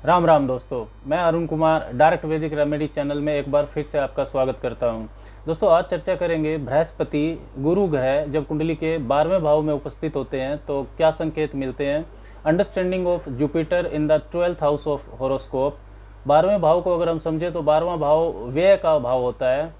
राम राम दोस्तों, मैं अरुण कुमार डायरेक्ट वैदिक रेमेडी चैनल में एक बार फिर से आपका स्वागत करता हूं। दोस्तों, आज चर्चा करेंगे बृहस्पति गुरु ग्रह जब कुंडली के 12वें भाव में उपस्थित होते हैं तो क्या संकेत मिलते हैं। Understanding of Jupiter in the 12th house of horoscope. 12वें भाव को अगर हम समझे तो 12वां भाव व्यय का भाव होता है,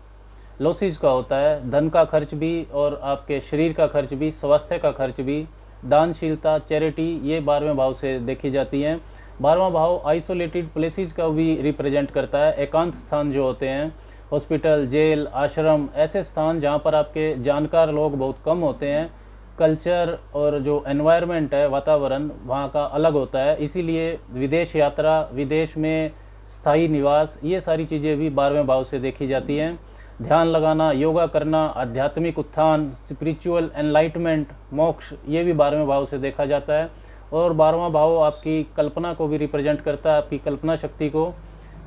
लॉसेज का होता है, धन का खर्च भी और आपके शरीर का खर्च भी, स्वास्थ्य का खर्च भी, दानशीलता, चैरिटी, ये 12वें भाव से देखी जाती हैं। 12वां भाव आइसोलेटेड प्लेसेस का भी रिप्रेजेंट करता है। एकांत स्थान जो होते हैं, हॉस्पिटल, जेल, आश्रम, ऐसे स्थान जहाँ पर आपके जानकार लोग बहुत कम होते हैं। कल्चर और जो एनवायरनमेंट है, वातावरण वहाँ का अलग होता है, इसीलिए विदेश यात्रा, विदेश में स्थायी निवास, ये सारी चीज़ें भी 12वें भाव से देखी जाती हैं। ध्यान लगाना, योगा करना, आध्यात्मिक उत्थान, स्पिरिचुअल एनलाइटमेंट, मोक्ष, ये भी 12वें भाव से देखा जाता है। और 12वां भाव आपकी कल्पना को भी रिप्रेजेंट करता है, आपकी कल्पना शक्ति को,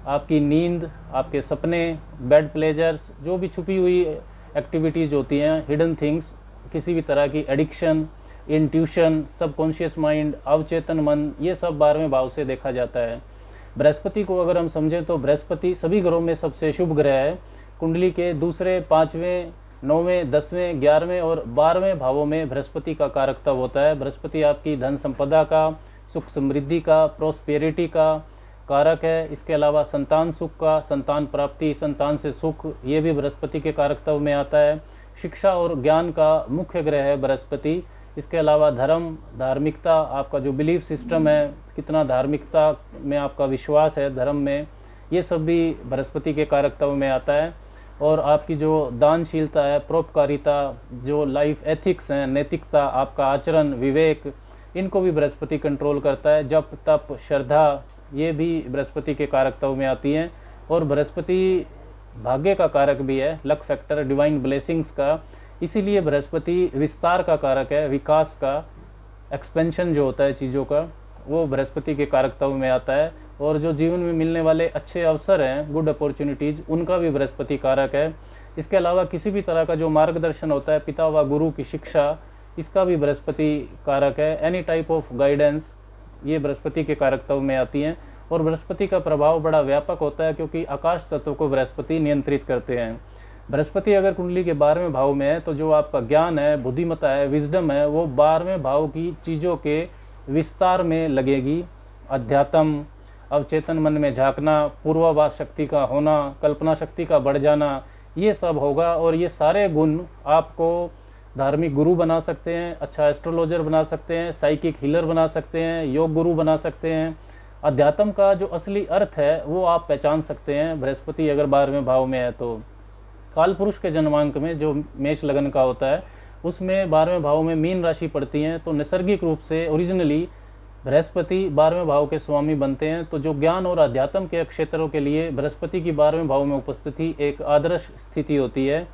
आपकी नींद, आपके सपने, बेड प्लेजर्स, जो भी छुपी हुई एक्टिविटीज़ होती हैं, हिडन थिंग्स, किसी भी तरह की एडिक्शन, इंट्यूशन, सबकॉन्शियस माइंड, अवचेतन मन, ये सब 12वें भाव से देखा जाता है। बृहस्पति को अगर हम समझें तो बृहस्पति सभी ग्रहों में सबसे शुभ ग्रह है। कुंडली के दूसरे, 5वें, 9वें, 10वें, 11वें और 12वें भावों में बृहस्पति का कारक तब होता है। बृहस्पति आपकी धन संपदा का, सुख समृद्धि का, प्रोस्पेरिटी का कारक है। इसके अलावा संतान सुख का, संतान प्राप्ति, संतान से सुख, ये भी बृहस्पति के कारक तब में आता है। शिक्षा और ज्ञान का मुख्य ग्रह है बृहस्पति। इसके अलावा धर्म, धार्मिकता, आपका जो बिलीफ सिस्टम है, कितना धार्मिकता में आपका विश्वास है, धर्म में, ये सब भी बृहस्पति के कारक तब में आता है। और आपकी जो दानशीलता है, परोपकारिता, जो लाइफ एथिक्स हैं, नैतिकता, आपका आचरण, विवेक, इनको भी बृहस्पति कंट्रोल करता है। जप, तप, श्रद्धा, ये भी बृहस्पति के कारक तब में आती हैं। और बृहस्पति भाग्य का कारक भी है, लक फैक्टर, डिवाइन ब्लेसिंग्स का, इसीलिए बृहस्पति विस्तार का कारक है, विकास का, एक्सपेंशन जो होता है चीज़ों का, वो बृहस्पति के कारक तब में आता है। और जो जीवन में मिलने वाले अच्छे अवसर हैं, गुड अपॉर्चुनिटीज़, उनका भी बृहस्पति कारक है। इसके अलावा किसी भी तरह का जो मार्गदर्शन होता है, पिता व गुरु की शिक्षा, इसका भी बृहस्पति कारक है। एनी टाइप ऑफ गाइडेंस, ये बृहस्पति के कारक तब में आती हैं। और बृहस्पति का प्रभाव बड़ा व्यापक होता है क्योंकि आकाश तत्व को बृहस्पति नियंत्रित करते हैं। बृहस्पति अगर कुंडली के 12वें भाव में है तो जो आपका ज्ञान है, बुद्धिमत्ता है, विजडम है, वो 12वें भाव की चीज़ों के विस्तार में लगेगी। अध्यात्म, अवचेतन मन में झांकना, पूर्वाभास शक्ति का होना, कल्पना शक्ति का बढ़ जाना, ये सब होगा। और ये सारे गुण आपको धार्मिक गुरु बना सकते हैं, अच्छा एस्ट्रोलॉजर बना सकते हैं, साइकिक हीलर बना सकते हैं, योग गुरु बना सकते हैं। अध्यात्म का जो असली अर्थ है वो आप पहचान सकते हैं बृहस्पति अगर 12वें भाव में है तो। काल पुरुष के जन्मांक में जो मेष लगन का होता है, उसमें 12वें भाव में मीन राशि पड़ती है, तो नैसर्गिक रूप से ओरिजिनली बृहस्पति 12वें भाव के स्वामी बनते हैं। तो जो ज्ञान और अध्यात्म के क्षेत्रों के लिए बृहस्पति की 12वें भाव में उपस्थिति एक आदर्श स्थिति होती है।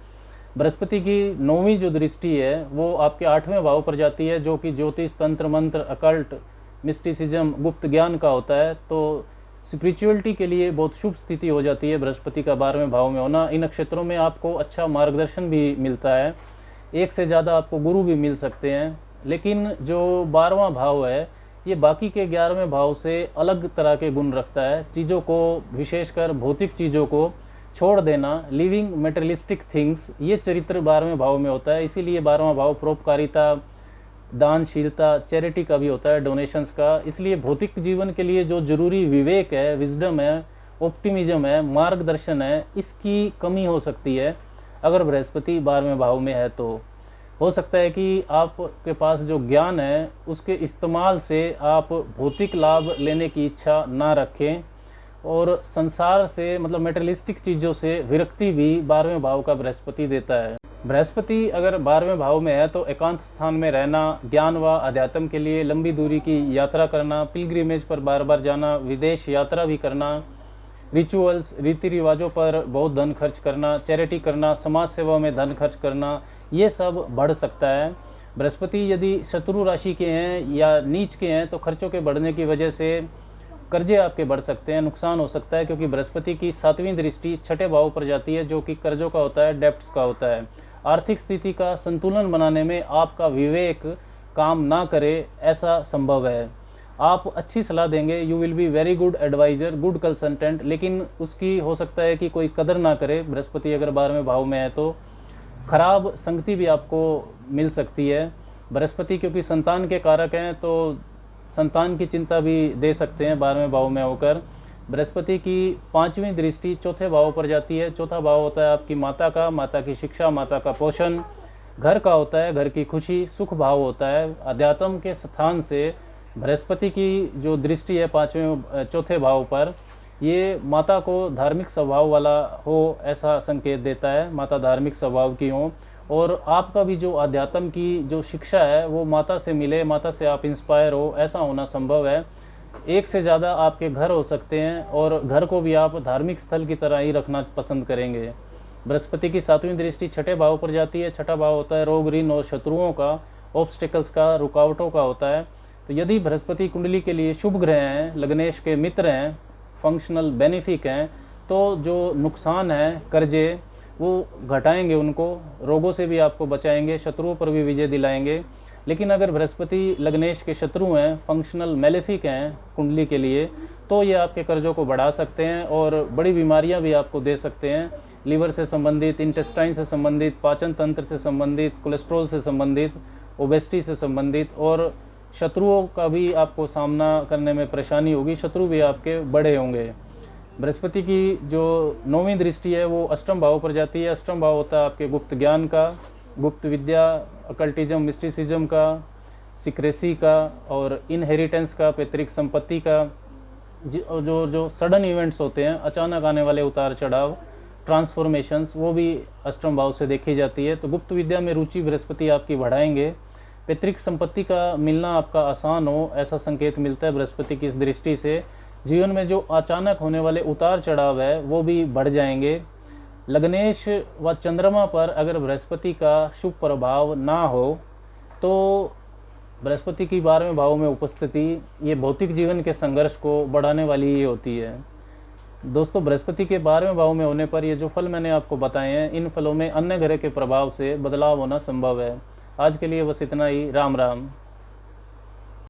बृहस्पति की 9वीं जो दृष्टि है वो आपके 8वें भाव पर जाती है, जो कि ज्योतिष, तंत्र मंत्र, अकल्ट, मिस्टिसिज्म, गुप्त ज्ञान का होता है। तो स्पिरिचुअलिटी के लिए बहुत शुभ स्थिति हो जाती है बृहस्पति का 12वें भाव में होना। इन क्षेत्रों में आपको अच्छा मार्गदर्शन भी मिलता है, एक से ज़्यादा आपको गुरु भी मिल सकते हैं। लेकिन जो 12वां भाव है ये बाकी के 11वें भाव से अलग तरह के गुण रखता है। चीज़ों को, विशेषकर भौतिक चीज़ों को छोड़ देना, लिविंग मेटेरियलिस्टिक थिंग्स, ये चरित्र 12वें भाव में होता है। इसीलिए 12वां भाव परोपकारिता, दानशीलता, चैरिटी का भी होता है, डोनेशंस का। इसलिए भौतिक जीवन के लिए जो जरूरी विवेक है, विजडम है, ऑप्टिमिज्म है, मार्गदर्शन है, इसकी कमी हो सकती है अगर बृहस्पति 12वें भाव में है। तो हो सकता है कि आपके पास जो ज्ञान है उसके इस्तेमाल से आप भौतिक लाभ लेने की इच्छा ना रखें और संसार से, मतलब मेटेरियलिस्टिक चीज़ों से विरक्ति भी 12वें भाव का बृहस्पति देता है। बृहस्पति अगर 12वें भाव में है तो एकांत स्थान में रहना, ज्ञान व अध्यात्म के लिए लंबी दूरी की यात्रा करना, पिलग्रिमेज पर बार बार जाना, विदेश यात्रा भी करना, रिचुअल्स, रीति रिवाजों पर बहुत धन खर्च करना, चैरिटी करना, समाज सेवा में धन खर्च करना, ये सब बढ़ सकता है। बृहस्पति यदि शत्रु राशि के हैं या नीच के हैं तो खर्चों के बढ़ने की वजह से कर्जे आपके बढ़ सकते हैं, नुकसान हो सकता है, क्योंकि बृहस्पति की 7वीं दृष्टि 6ठे भाव पर जाती है, जो कि कर्जों का होता है, डेप्ट्स का होता है। आर्थिक स्थिति का संतुलन बनाने में आपका विवेक काम ना करे, ऐसा संभव है। आप अच्छी सलाह देंगे, you will be very good advisor, good consultant, लेकिन उसकी हो सकता है कि कोई कदर ना करे। बृहस्पति अगर 12वें भाव में है तो खराब संगति भी आपको मिल सकती है। बृहस्पति क्योंकि संतान के कारक हैं तो संतान की चिंता भी दे सकते हैं 12वें भाव में होकर। बृहस्पति की 5वीं दृष्टि चौथे भाव पर जाती है। चौथा भाव होता है आपकी माता का, माता की शिक्षा, माता का पोषण, घर का होता है, घर की खुशी, सुख भाव होता है। अध्यात्म के स्थान से बृहस्पति की जो दृष्टि है 5वें चौथे भाव पर, ये माता को धार्मिक स्वभाव वाला हो ऐसा संकेत देता है, माता धार्मिक स्वभाव की हो, और आपका भी जो अध्यात्म की जो शिक्षा है वो माता से मिले, माता से आप इंस्पायर हो, ऐसा होना संभव है। एक से ज़्यादा आपके घर हो सकते हैं और घर को भी आप धार्मिक स्थल की तरह ही रखना पसंद करेंगे। बृहस्पति की 7वीं दृष्टि छठे भाव पर जाती है। छठा भाव होता है रोग, ऋण और शत्रुओं का, ऑब्स्टिकल्स का, रुकावटों का होता है। तो यदि बृहस्पति कुंडली के लिए शुभ ग्रह हैं, लग्नेश के मित्र हैं, फंक्शनल बेनिफिक हैं, तो जो नुकसान है, कर्जे, वो घटाएंगे उनको, रोगों से भी आपको बचाएंगे, शत्रुओं पर भी विजय दिलाएंगे। लेकिन अगर बृहस्पति लग्नेश के शत्रु हैं, फंक्शनल मेलेफिक हैं कुंडली के लिए, तो ये आपके कर्जों को बढ़ा सकते हैं और बड़ी बीमारियां भी आपको दे सकते हैं। लीवर से संबंधित, इंटेस्टाइन से संबंधित, पाचन तंत्र से संबंधित, कोलेस्ट्रॉल से संबंधित, ओबेसिटी से संबंधित, और शत्रुओं का भी आपको सामना करने में परेशानी होगी, शत्रु भी आपके बड़े होंगे। बृहस्पति की जो 9वीं दृष्टि है वो अष्टम भाव पर जाती है। अष्टम भाव होता है आपके गुप्त ज्ञान का, गुप्त विद्या, अकल्टिज्म, मिस्टिसिज्म का, सीक्रेसी का और इनहेरिटेंस का, पैतृक संपत्ति का। जो जो सडन इवेंट्स होते हैं, अचानक आने वाले उतार चढ़ाव, ट्रांसफॉर्मेशंस, वो भी अष्टम भाव से देखी जाती है। तो गुप्त विद्या में रुचि बृहस्पति आपकी बढ़ाएंगे। पैतृक संपत्ति का मिलना आपका आसान हो, ऐसा संकेत मिलता है बृहस्पति की इस दृष्टि से। जीवन में जो अचानक होने वाले उतार चढ़ाव है वो भी बढ़ जाएंगे। लग्नेश व चंद्रमा पर अगर बृहस्पति का शुभ प्रभाव ना हो तो बृहस्पति की 12वें भाव में उपस्थिति ये भौतिक जीवन के संघर्ष को बढ़ाने वाली ही होती है। दोस्तों, बृहस्पति के 12वें भाव में होने पर ये जो फल मैंने आपको बताए हैं, इन फलों में अन्य ग्रह के प्रभाव से बदलाव होना संभव है। आज के लिए बस इतना ही। राम राम।